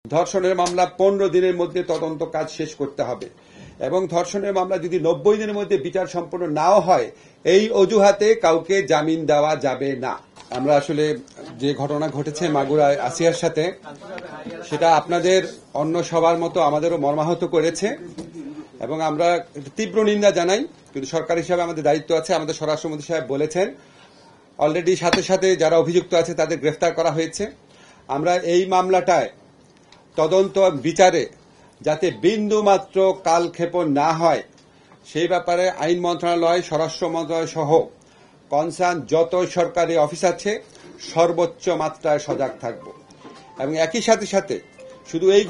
ধর্ষণের মামলা 15 দিনের মধ্যে তদন্ত কাজ শেষ করতে হবে এবং ধর্ষণের মামলা যদি 90 দিনের মধ্যে বিচার সম্পন্ন নাও হয় এই অজুহাতে কাউকে জামিন দেওয়া যাবে না। আমরা আসলে যে ঘটনা ঘটেছে মাগুরায় আসিয়ার সাথে, সেটা আপনাদের অন্য সবার মতো আমাদেরও মর্মাহত করেছে এবং আমরা তীব্র নিন্দা জানাই। কিন্তু সরকার হিসাবে আমাদের দায়িত্ব আছে। আমাদের স্বরাষ্ট্রমন্ত্রী সাহেব বলেছেন অলরেডি সাথে সাথে যারা অভিযুক্ত আছে তাদের গ্রেফতার করা হয়েছে। আমরা এই মামলাটায় তদন্ত বিচারে যাতে বিন্দু মাত্র কালক্ষেপণ না হয় সেই ব্যাপারে আইন মন্ত্রণালয়, স্বরাষ্ট্র মন্ত্রণালয় সহ কনসার্ন যত সরকারি অফিস আছে সর্বোচ্চ মাত্রায় সজাগ থাকব এবং একই সাথে সাথে শুধু এই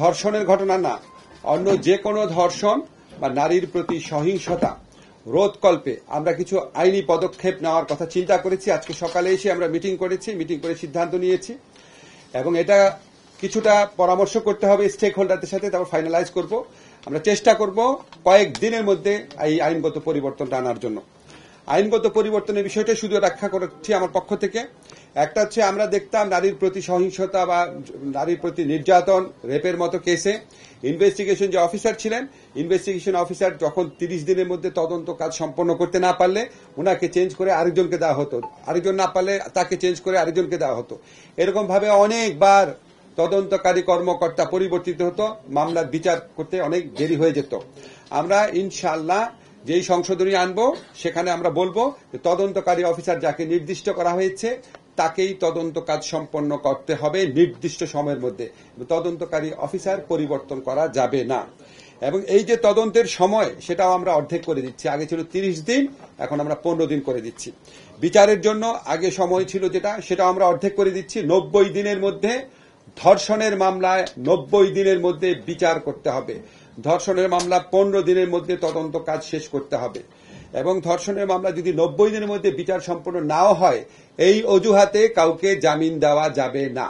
ধর্ষণের ঘটনা না, অন্য যে কোনো ধর্ষণ বা নারীর প্রতি সহিংসতা রোধকল্পে আমরা কিছু আইনি পদক্ষেপ নেওয়ার কথা চিন্তা করেছি। আজকে সকালে এসে আমরা মিটিং করে সিদ্ধান্ত নিয়েছি এবং এটা কিছুটা পরামর্শ করতে হবে স্টেক হোল্ডারদের সাথে, তারপর ফাইনালাইজ করব। আমরা চেষ্টা করব কয়েকদিনের মধ্যে এই আইনগত পরিবর্তনটা আনার জন্য। আইনগত পরিবর্তনের বিষয়টা শুধু ব্যাখ্যা করছি আমার পক্ষ থেকে। একটা হচ্ছে আমরা দেখতাম নারীর প্রতি সহিংসতা বা নারীর প্রতি নির্যাতন, রেপের মতো কেসে ইনভেস্টিগেশন যে অফিসার ছিলেন, ইনভেস্টিগেশন অফিসার যখন 30 দিনের মধ্যে তদন্ত কাজ সম্পন্ন করতে না পারলে ওনাকে চেঞ্জ করে আরেকজনকে দেওয়া হতো, আরেকজন না পারলে তাকে চেঞ্জ করে আরেকজনকে দেওয়া হতো। এরকম ভাবে অনেকবার তদন্তকারী কর্মকর্তা পরিবর্তিত হতো, মামলার বিচার করতে অনেক দেরি হয়ে যেত। আমরা ইনশাআল্লাহ যেই সংশোধনী আনবো সেখানে আমরা বলবো যে তদন্তকারী অফিসার যাকে নির্দিষ্ট করা হয়েছে তাকেই তদন্ত কাজ সম্পন্ন করতে হবে নির্দিষ্ট সময়ের মধ্যে। তদন্তকারী অফিসার পরিবর্তন করা যাবে না এবং এই যে তদন্তের সময় সেটাও আমরা অর্ধেক করে দিচ্ছি। আগে ছিল 30 দিন, এখন আমরা 15 দিন করে দিচ্ছি। বিচারের জন্য আগে সময় ছিল সেটাও আমরা অর্ধেক করে দিচ্ছি। 90 দিনের মধ্যে ধর্ষণের মামলায় 90 দিনের মধ্যে বিচার করতে হবে। ধর্ষণের মামলা 15 দিনের মধ্যে তদন্ত কাজ শেষ করতে হবে এবং ধর্ষণের মামলা যদি 90 দিনের মধ্যে বিচার সম্পন্ন নাও হয় এই অজুহাতে কাউকে জামিন দেওয়া যাবে না।